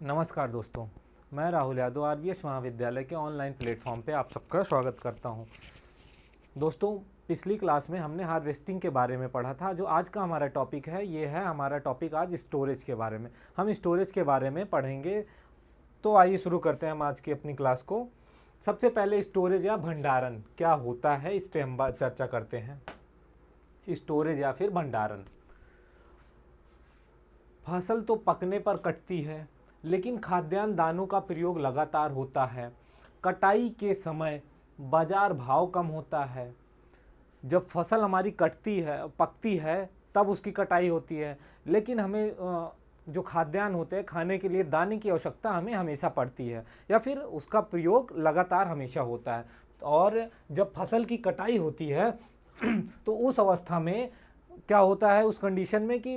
नमस्कार दोस्तों, मैं राहुल यादव आरवीएस महाविद्यालय के ऑनलाइन प्लेटफॉर्म पे आप सबका स्वागत करता हूं। दोस्तों, पिछली क्लास में हमने हार्वेस्टिंग के बारे में पढ़ा था। जो आज का हमारा टॉपिक है, ये है हमारा टॉपिक आज स्टोरेज के बारे में। हम स्टोरेज के बारे में पढ़ेंगे। तो आइए शुरू करते हैं हम आज की अपनी क्लास को। सबसे पहले स्टोरेज या भंडारण क्या होता है, इस पर हम चर्चा करते हैं। स्टोरेज या फिर भंडारण। फसल तो पकने पर कटती है, लेकिन खाद्यान्न दानों का प्रयोग लगातार होता है। कटाई के समय बाजार भाव कम होता है। जब फसल हमारी पकती है तब उसकी कटाई होती है, लेकिन हमें जो खाद्यान्न होते हैं, खाने के लिए दाने की आवश्यकता हमें हमेशा पड़ती है, या फिर उसका प्रयोग लगातार हमेशा होता है। और जब फसल की कटाई होती है तो उस अवस्था में क्या होता है, उस कंडीशन में कि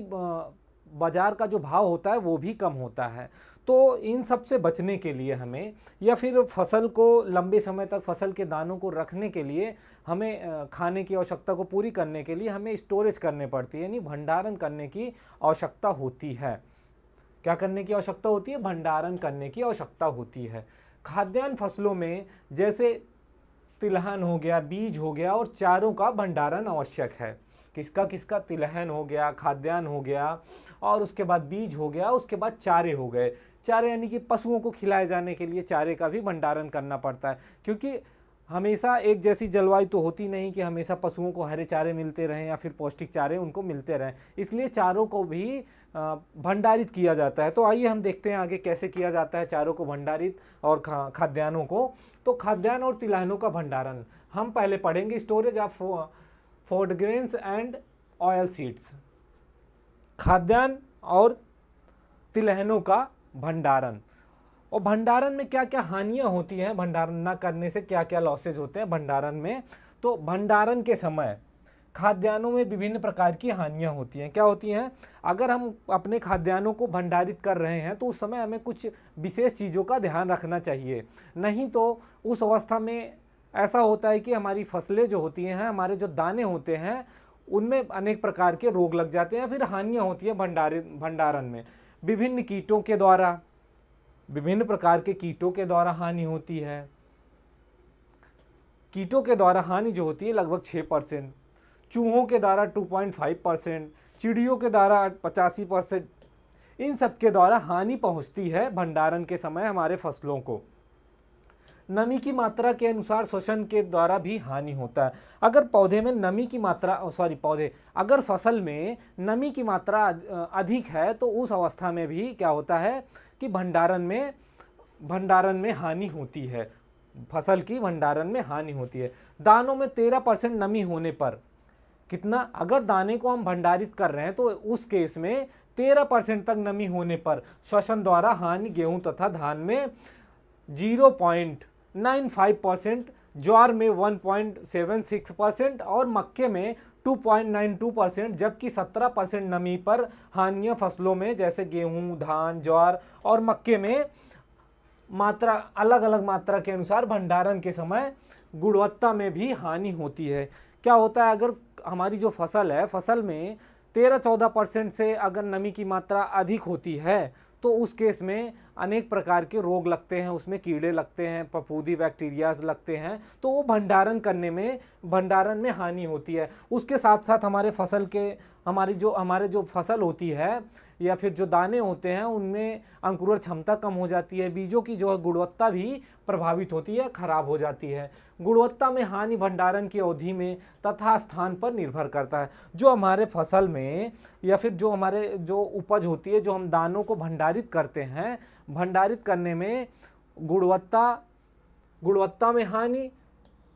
बाजार का जो भाव होता है वो भी कम होता है। तो इन सब से बचने के लिए हमें, या फिर फसल को लंबे समय तक फसल के दानों को रखने के लिए, हमें खाने की आवश्यकता को पूरी करने के लिए हमें स्टोरेज करने पड़ती है, यानी भंडारण करने की आवश्यकता होती है। क्या करने की आवश्यकता होती है? भंडारण करने की आवश्यकता होती है। खाद्यान्न फसलों में जैसे तिलहन हो गया, बीज हो गया और चारों का भंडारण आवश्यक है। किसका किसका? तिलहन हो गया, खाद्यान्न हो गया, और उसके बाद बीज हो गया, उसके बाद चारे हो गए। चारे यानी कि पशुओं को खिलाए जाने के लिए चारे का भी भंडारण करना पड़ता है, क्योंकि हमेशा एक जैसी जलवायु तो होती नहीं कि हमेशा पशुओं को हरे चारे मिलते रहें या फिर पौष्टिक चारे उनको मिलते रहें। इसलिए चारों को भी भंडारित किया जाता है। तो आइए हम देखते हैं आगे कैसे किया जाता है चारों को भंडारित और खाद्यान्नों को। तो खाद्यान्न और तिलहनों का भंडारण हम पहले पढ़ेंगे। Storage of food grains and oil seeds. खाद्यान्न और तिलहनों का भंडारण। और भंडारण में क्या क्या हानियां होती हैं, भंडारण न करने से क्या क्या लॉसेज होते हैं भंडारण में। तो भंडारण के समय खाद्यान्नों में विभिन्न प्रकार की हानियां होती हैं। क्या होती हैं? अगर हम अपने खाद्यान्नों को भंडारित कर रहे हैं तो उस समय हमें कुछ विशेष चीज़ों का ध्यान रखना चाहिए। नहीं तो उस अवस्था में ऐसा होता है कि हमारी फसलें जो होती हैं, हमारे जो दाने होते हैं, उनमें अनेक प्रकार के रोग लग जाते हैं, फिर हानियाँ होती हैं भंडारण में। विभिन्न कीटों के द्वारा, विभिन्न प्रकार के कीटों के द्वारा हानि होती है। कीटों के द्वारा हानि जो होती है लगभग 6%, चूहों के द्वारा 2.5%, चिड़ियों के द्वारा 85%। इन सब के द्वारा हानि पहुंचती है भंडारण के समय हमारे फसलों को। नमी की मात्रा के अनुसार श्वसन के द्वारा भी हानि होता है। अगर पौधे में नमी की मात्रा अगर फसल में नमी की मात्रा अधिक है तो उस अवस्था में भी क्या होता है कि भंडारण में हानि होती है। फसल की भंडारण में हानि होती है। दानों में 13% नमी होने पर कितना? अगर दाने को हम भंडारित कर रहे हैं तो उस केस में 13% तक नमी होने पर श्वसन द्वारा हानि गेहूं तथा धान में 0.95%, ज्वार में 1.76% और मक्के में 2.92%, जबकि 17% नमी पर हानियां फसलों में जैसे गेहूं, धान, ज्वार और मक्के में मात्रा अलग अलग मात्रा के अनुसार भंडारण के समय गुणवत्ता में भी हानि होती है। क्या होता है? अगर हमारी जो फसल है, फसल में 13-14% से अगर नमी की मात्रा अधिक होती है तो उस केस में अनेक प्रकार के रोग लगते हैं, उसमें कीड़े लगते हैं, फफूंदी बैक्टीरियाज लगते हैं, तो वो भंडारण में हानि होती है। उसके साथ साथ हमारे जो फसल होती है या फिर जो दाने होते हैं, उनमें अंकुरण क्षमता कम हो जाती है। बीजों की जो गुणवत्ता भी प्रभावित होती है, खराब हो जाती है। गुणवत्ता में हानि भंडारण की अवधि में तथा स्थान पर निर्भर करता है। जो हमारे फसल में या फिर जो हमारे जो उपज होती है, जो हम दानों को भंडारित करते हैं, भंडारित करने में गुणवत्ता में हानि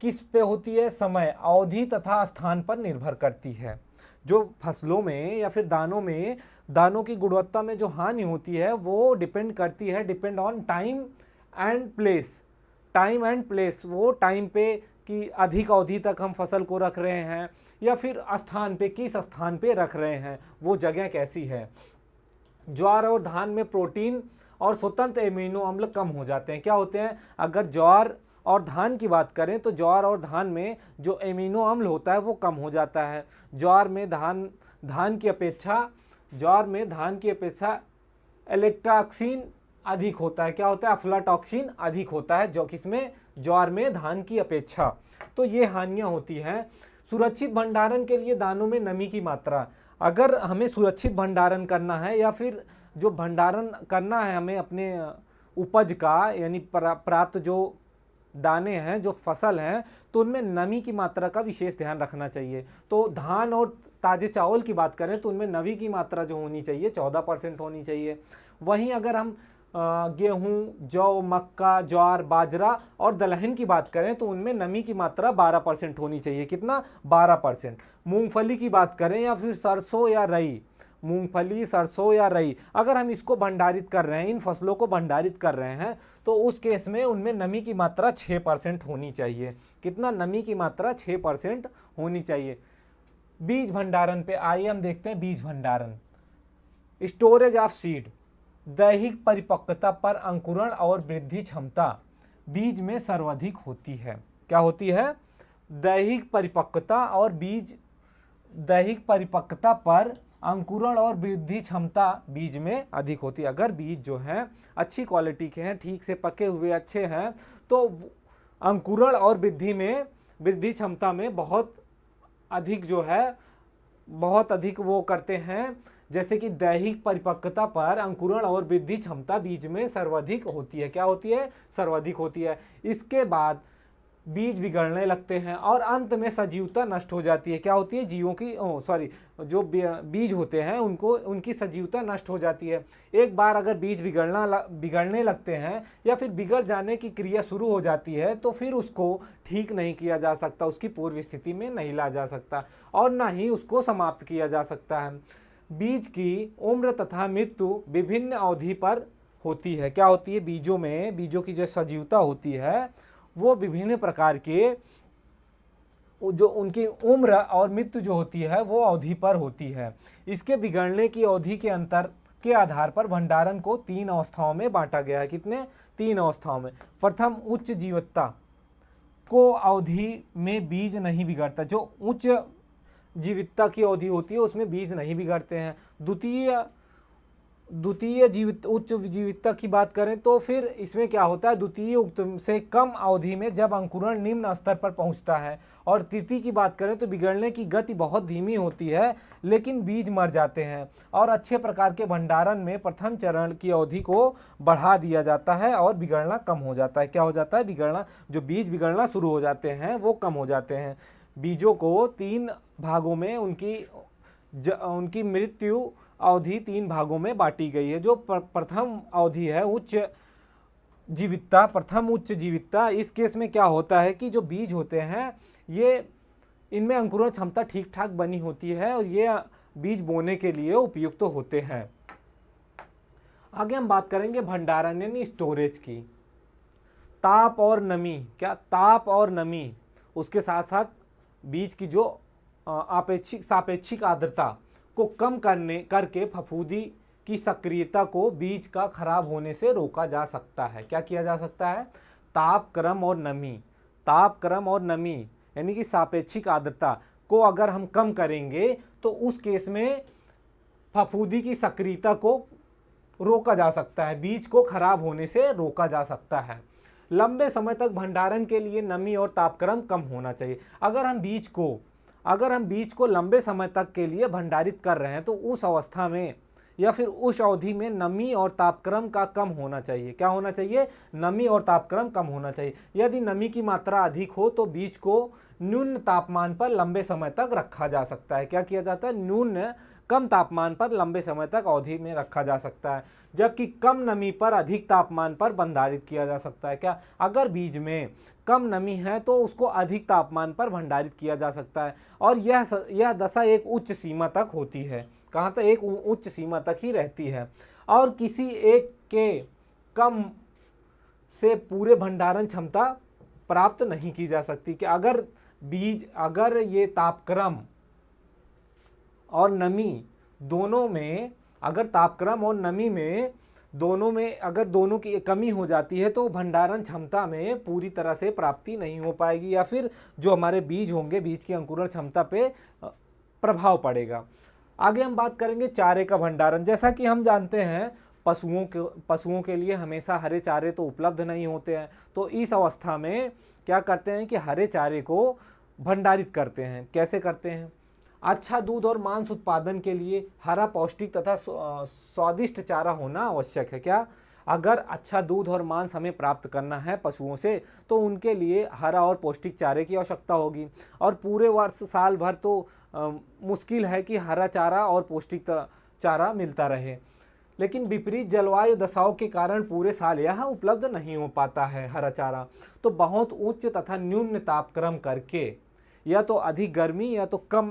किस पे होती है? समय, अवधि तथा स्थान पर निर्भर करती है। जो फसलों में या फिर दानों की गुणवत्ता में जो हानि होती है वो depend on time and place. वो टाइम पे कि अधिक अवधि तक हम फसल को रख रहे हैं, या फिर किस स्थान पे रख रहे हैं, वो जगह कैसी है। ज्वार और धान में प्रोटीन और स्वतंत्र एमिनो अम्ल कम हो जाते हैं। क्या होते हैं? अगर ज्वार और धान की बात करें तो ज्वार और धान में जो एमिनो अम्ल होता है वो कम हो जाता है। ज्वार में धान की अपेक्षा इलेक्ट्रॉक्सिन अधिक होता है। क्या होता है? अफ्लाटॉक्सिन अधिक होता है जो किसमें? ज्वार में, धान की अपेक्षा। तो ये हानियां होती हैं। सुरक्षित भंडारण के लिए दानों में नमी की मात्रा, अगर हमें सुरक्षित भंडारण करना है या फिर जो भंडारण करना है हमें अपने उपज का, यानी प्राप्त जो दाने हैं, जो फसल हैं, तो उनमें नमी की मात्रा का विशेष ध्यान रखना चाहिए। तो धान और ताजे चावल की बात करें तो उनमें नमी की मात्रा जो होनी चाहिए 14% होनी चाहिए। वहीं अगर हम गेहूं, जौ, मक्का, ज्वार, बाजरा और दलहन की बात करें तो उनमें नमी की मात्रा 12% होनी चाहिए। कितना? 12%। मूंगफली की बात करें या फिर सरसों या राई, मूंगफली, सरसों या राई, अगर हम इसको भंडारित कर रहे हैं, इन फसलों को भंडारित कर रहे हैं, तो उस केस में उनमें नमी की मात्रा 6% होनी चाहिए। कितना? नमी की मात्रा 6% होनी चाहिए। बीज भंडारण पे आइए हम देखते हैं। बीज भंडारण, स्टोरेज ऑफ सीड, दैहिक परिपक्वता पर अंकुरण और वृद्धि क्षमता बीज में सर्वाधिक होती है। क्या होती है? दैहिक परिपक्वता और दैहिक परिपक्वता पर अंकुरण और वृद्धि क्षमता बीज में अधिक होती है। अगर बीज जो हैं अच्छी क्वालिटी के हैं, ठीक से पके हुए अच्छे हैं, तो अंकुरण और वृद्धि क्षमता में बहुत अधिक जो है, बहुत अधिक वो करते हैं। जैसे कि दैहिक परिपक्वता पर अंकुरण और वृद्धि क्षमता बीज में सर्वाधिक होती है। क्या होती है? सर्वाधिक होती है। इसके बाद बीज बिगड़ने लगते हैं और अंत में सजीवता नष्ट हो जाती है। क्या होती है? जीवों की जो बीज होते हैं उनकी सजीवता नष्ट हो जाती है। एक बार अगर बीज बिगड़ने लगते हैं या फिर बिगड़ जाने की क्रिया शुरू हो जाती है तो फिर उसको ठीक नहीं किया जा सकता, उसकी पूर्व स्थिति में नहीं ला जा सकता और ना ही उसको समाप्त किया जा सकता है। बीज की उम्र तथा मृत्यु विभिन्न अवधि पर होती है। क्या होती है? बीजों की जो सजीवता होती है वो विभिन्न प्रकार के, जो उनकी उम्र और मृत्यु जो होती है वो अवधि पर होती है। इसके बिगड़ने की अवधि के अंतर के आधार पर भंडारण को 3 अवस्थाओं में बांटा गया है। कितने? 3 अवस्थाओं में। प्रथम, उच्च जीवितता को अवधि में बीज नहीं बिगड़ता। जो उच्च जीवितता की अवधि होती है उसमें बीज नहीं बिगड़ते हैं। उच्च जीवितता की बात करें तो फिर इसमें क्या होता है? द्वितीय उक्त से कम अवधि में जब अंकुरण निम्न स्तर पर पहुंचता है। और तृतीय की बात करें तो बिगड़ने की गति बहुत धीमी होती है लेकिन बीज मर जाते हैं। और अच्छे प्रकार के भंडारण में प्रथम चरण की अवधि को बढ़ा दिया जाता है और बिगड़ना कम हो जाता है। क्या हो जाता है? जो बीज बिगड़ना शुरू हो जाते हैं वो कम हो जाते हैं। बीजों को 3 भागों में उनकी मृत्यु अवधि 3 भागों में बांटी गई है। जो प्रथम अवधि है प्रथम उच्च जीवितता, इस केस में क्या होता है कि जो बीज होते हैं ये, इनमें अंकुरण क्षमता ठीक ठाक बनी होती है और ये बीज बोने के लिए उपयुक्त होते हैं। आगे हम बात करेंगे भंडारण यानी स्टोरेज की। ताप और नमी, क्या? ताप और नमी, उसके साथ साथ बीज की जो सापेक्षिक आर्द्रता को कम करके फफूंदी की सक्रियता को बीज का खराब होने से रोका जा सकता है। क्या किया जा सकता है? तापक्रम और नमी यानी कि सापेक्षिक आर्द्रता को अगर हम कम करेंगे तो उस केस में फफूंदी की सक्रियता को रोका जा सकता है, बीज को खराब होने से रोका जा सकता है। लंबे समय तक भंडारण के लिए नमी और तापक्रम कम होना चाहिए। अगर हम बीज को लंबे समय तक के लिए भंडारित कर रहे हैं तो उस अवस्था में या फिर उस अवधि में नमी और तापक्रम का कम होना चाहिए। क्या होना चाहिए? नमी और तापक्रम कम होना चाहिए। यदि नमी की मात्रा अधिक हो तो बीज को न्यून तापमान पर लंबे समय तक रखा जा सकता है। क्या किया जाता है? कम तापमान पर लंबे समय तक अवधि में रखा जा सकता है, जबकि कम नमी पर अधिक तापमान पर भंडारित किया जा सकता है। क्या? अगर बीज में कम नमी है तो उसको अधिक तापमान पर भंडारित किया जा सकता है और यह दशा एक उच्च सीमा तक होती है। कहाँ तक? एक उच्च सीमा तक ही रहती है और किसी एक के कम से पूरे भंडारण क्षमता प्राप्त नहीं की जा सकती। कि अगर ये तापक्रम और नमी दोनों में, अगर तापक्रम और नमी में दोनों में अगर दोनों की कमी हो जाती है तो भंडारण क्षमता में पूरी तरह से प्राप्ति नहीं हो पाएगी या फिर जो हमारे बीज होंगे, बीज की अंकुरण क्षमता पे प्रभाव पड़ेगा। आगे हम बात करेंगे चारे का भंडारण। जैसा कि हम जानते हैं पशुओं के लिए हमेशा हरे चारे तो उपलब्ध नहीं होते हैं। तो इस अवस्था में क्या करते हैं कि हरे चारे को भंडारित करते हैं। कैसे करते हैं? अच्छा दूध और मांस उत्पादन के लिए हरा, पौष्टिक तथा स्वादिष्ट चारा होना आवश्यक है। क्या? अगर अच्छा दूध और मांस हमें प्राप्त करना है पशुओं से, तो उनके लिए हरा और पौष्टिक चारे की आवश्यकता होगी। और पूरे वर्ष साल भर तो मुश्किल है कि हरा चारा और पौष्टिक चारा मिलता रहे। लेकिन विपरीत जलवायु दशाओं के कारण पूरे साल यह उपलब्ध नहीं हो पाता है हरा चारा। तो बहुत उच्च तथा न्यून तापक्रम करके, या तो अधिक गर्मी या तो कम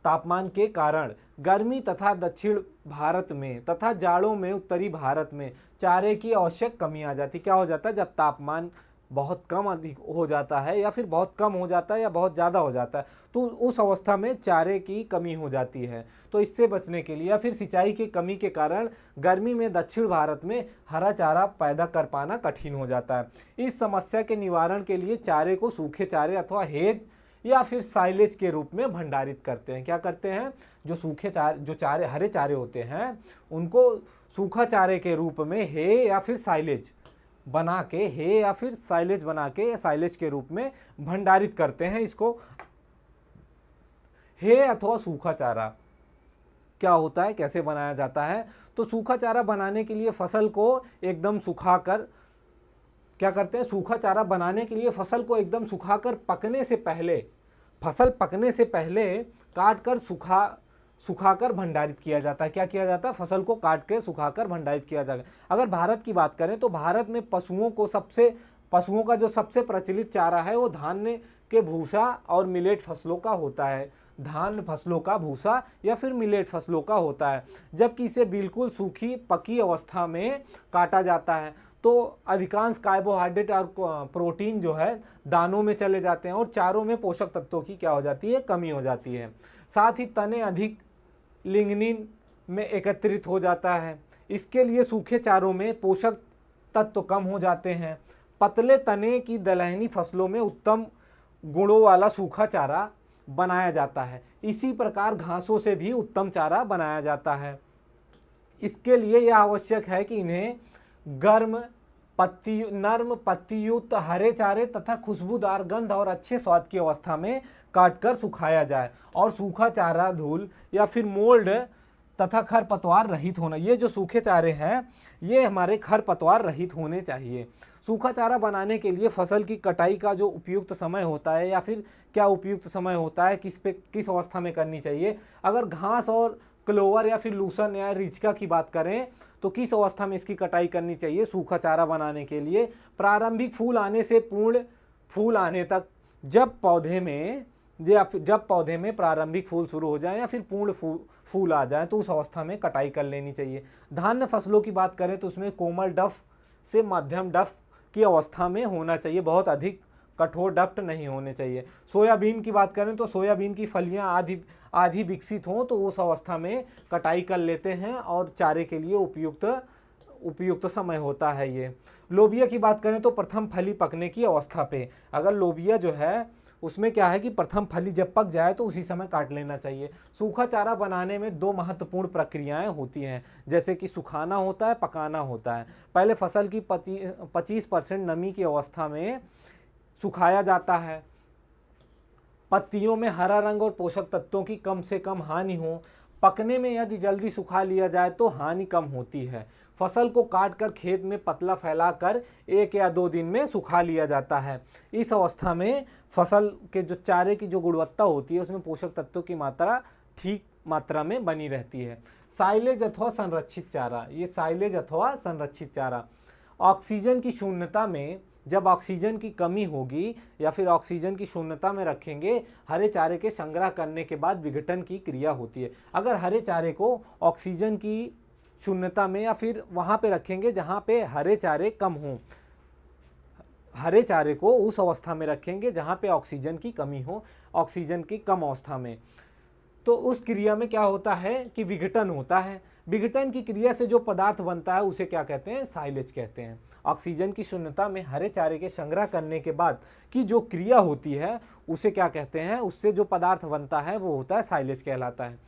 तापमान के कारण गर्मी तथा दक्षिण भारत में तथा जाड़ों में उत्तरी भारत में चारे की आवश्यक कमी आ जाती। क्या हो जाता है? जब तापमान बहुत कम अधिक हो जाता है, या फिर बहुत कम हो जाता है या बहुत ज़्यादा हो जाता है, तो उस अवस्था में चारे की कमी हो जाती है। तो इससे बचने के लिए, या फिर सिंचाई की कमी के कारण गर्मी में दक्षिण भारत में हरा चारा पैदा कर पाना कठिन हो जाता है। इस समस्या के निवारण के लिए चारे को सूखे चारे अथवा हेज या फिर साइलेज के रूप में भंडारित करते हैं। क्या करते हैं? जो चारे हरे चारे होते हैं उनको सूखा चारे के रूप में हे या फिर साइलेज बना के साइलेज के रूप में भंडारित करते हैं। इसको हे अथवा सूखा चारा क्या होता है, कैसे बनाया जाता है? तो सूखा चारा बनाने के लिए फसल को एकदम सुखाकर क्या करते हैं? सूखा चारा बनाने के लिए फसल को एकदम सुखाकर फसल पकने से पहले काट कर सुखाकर भंडारित किया जाता है। क्या किया जाता है? फसल को काट के सुखाकर भंडारित किया जाता है। अगर भारत की बात करें तो भारत में पशुओं का जो सबसे प्रचलित चारा है वो धान्य के भूसा और मिलेट फसलों का होता है। धान फसलों का भूसा या फिर मिलेट फसलों का होता है। जबकि इसे बिल्कुल सूखी पकी अवस्था में काटा जाता है तो अधिकांश कार्बोहाइड्रेट और प्रोटीन जो है दानों में चले जाते हैं और चारों में पोषक तत्वों की क्या हो जाती है? कमी हो जाती है। साथ ही तने अधिक लिग्निन में एकत्रित हो जाता है। इसके लिए सूखे चारों में पोषक तत्व कम हो जाते हैं। पतले तने की दलहनी फसलों में उत्तम गुणों वाला सूखा चारा बनाया जाता है। इसी प्रकार घासों से भी उत्तम चारा बनाया जाता है। इसके लिए यह आवश्यक है कि इन्हें नर्म पत्तीयुक्त हरे चारे तथा खुशबूदार गंध और अच्छे स्वाद की अवस्था में काटकर सुखाया जाए और सूखा चारा धूल या फिर मोल्ड तथा खरपतवार रहित होना। ये जो सूखे चारे हैं ये हमारे खरपतवार रहित होने चाहिए। सूखा चारा बनाने के लिए फसल की कटाई का जो उपयुक्त समय होता है, या फिर क्या उपयुक्त समय होता है, किस अवस्था में करनी चाहिए? अगर घास और क्लोवर या फिर लूसन या रिचका की बात करें तो किस अवस्था में इसकी कटाई करनी चाहिए सूखा चारा बनाने के लिए? प्रारंभिक फूल आने से पूर्ण फूल आने तक, जब पौधे में प्रारंभिक फूल शुरू हो जाए या फिर पूर्ण फूल आ जाए तो उस अवस्था में कटाई कर लेनी चाहिए। धान्य फसलों की बात करें तो उसमें कोमल डफ से मध्यम डफ की अवस्था में होना चाहिए, बहुत अधिक कठोर डफ्ट नहीं होने चाहिए। सोयाबीन की बात करें तो सोयाबीन की फलियां आधी विकसित हों तो उस अवस्था में कटाई कर लेते हैं और चारे के लिए उपयुक्त समय होता है ये। लोबिया की बात करें तो प्रथम फली पकने की अवस्था पे, अगर लोबिया जो है उसमें क्या है कि प्रथम फली जब पक जाए तो उसी समय काट लेना चाहिए। सूखा चारा बनाने में दो महत्वपूर्ण प्रक्रियाएं होती हैं, जैसे कि सुखाना होता है, पकाना होता है। पहले फसल की 25% नमी की अवस्था में सुखाया जाता है। पत्तियों में हरा रंग और पोषक तत्वों की कम से कम हानि हो। पकने में यदि जल्दी सुखा लिया जाए तो हानि कम होती है। फसल को काटकर खेत में पतला फैलाकर 1 या 2 दिन में सुखा लिया जाता है। इस अवस्था में फसल के जो चारे की जो गुणवत्ता होती है उसमें पोषक तत्वों की मात्रा ठीक मात्रा में बनी रहती है। साइलेज अथवा संरक्षित चारा, ये साइलेज अथवा संरक्षित चारा ऑक्सीजन की शून्यता में, जब ऑक्सीजन की कमी होगी या फिर ऑक्सीजन की शून्यता में रखेंगे, हरे चारे के संग्रह करने के बाद विघटन की क्रिया होती है। अगर हरे चारे को ऑक्सीजन की शून्यता में या फिर वहाँ पे रखेंगे जहाँ पे हरे चारे कम हों, हरे चारे को उस अवस्था में रखेंगे जहाँ पे ऑक्सीजन की कमी हो, ऑक्सीजन की कम अवस्था में, तो उस क्रिया में क्या होता है कि विघटन होता है। विघटन की क्रिया से जो पदार्थ बनता है उसे क्या कहते हैं? साइलेज कहते हैं। ऑक्सीजन की शून्यता में हरे चारे के संग्रह करने के बाद की जो क्रिया होती है उसे क्या कहते हैं? उससे जो पदार्थ बनता है वो होता है साइलेज कहलाता है।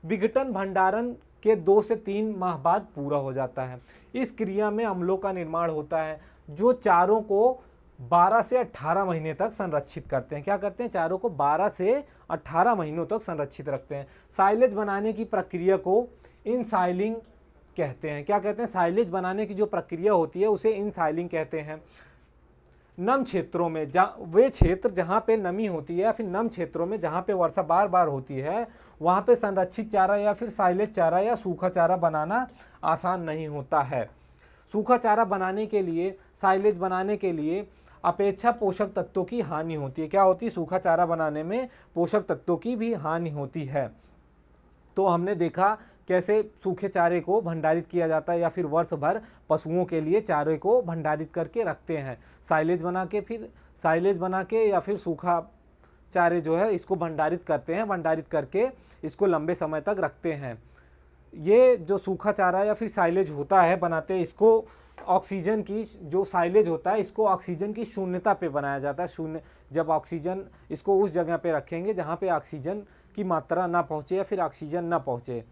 विघटन भंडारण के 2 से 3 माह बाद पूरा हो जाता है। इस क्रिया में अम्लों का निर्माण होता है जो चारों को 12 से 18 महीने तक संरक्षित करते हैं। क्या करते हैं? चारों को 12 से 18 महीनों तक संरक्षित रखते हैं। साइलेज बनाने की प्रक्रिया को इनसाइलिंग कहते हैं। क्या कहते हैं? साइलेज बनाने की जो प्रक्रिया होती है उसे इनसाइलिंग कहते हैं। नम क्षेत्रों में, वे क्षेत्र जहाँ पे नमी होती है या फिर नम क्षेत्रों में जहाँ पे वर्षा बार बार होती है, वहाँ पे संरक्षित चारा या फिर साइलेज चारा या सूखा चारा बनाना आसान नहीं होता है। सूखा चारा बनाने के लिए, साइलेज बनाने के लिए अपेक्षा पोषक तत्वों की हानि होती है। क्या होती है? सूखा चारा बनाने में पोषक तत्वों की भी हानि होती है। तो हमने देखा कैसे सूखे चारे को भंडारित किया जाता है या फिर वर्ष भर पशुओं के लिए चारे को भंडारित करके रखते हैं। साइलेज बना के या फिर सूखा चारे जो है इसको भंडारित करते हैं, भंडारित करके इसको लंबे समय तक रखते हैं। ये जो सूखा चारा या फिर साइलेज होता है बनाते हैं, इसको ऑक्सीजन की, जो साइलेज होता है इसको ऑक्सीजन की शून्यता पे बनाया जाता है। शून्य, जब ऑक्सीजन, इसको उस जगह पे रखेंगे जहाँ पे ऑक्सीजन की मात्रा ना पहुँचे या फिर ऑक्सीजन ना पहुँचे,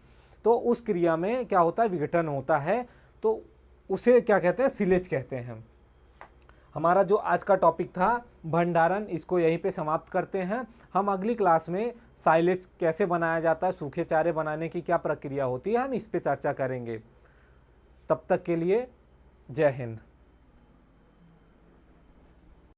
तो उस क्रिया में क्या होता है? विघटन होता है। तो उसे क्या कहते हैं? सिलेज कहते हैं। हमारा जो आज का टॉपिक था भंडारण, इसको यहीं पे समाप्त करते हैं। हम अगली क्लास में साइलेज कैसे बनाया जाता है, सूखे चारे बनाने की क्या प्रक्रिया होती है, हम इस पे चर्चा करेंगे। तब तक के लिए जय हिंद।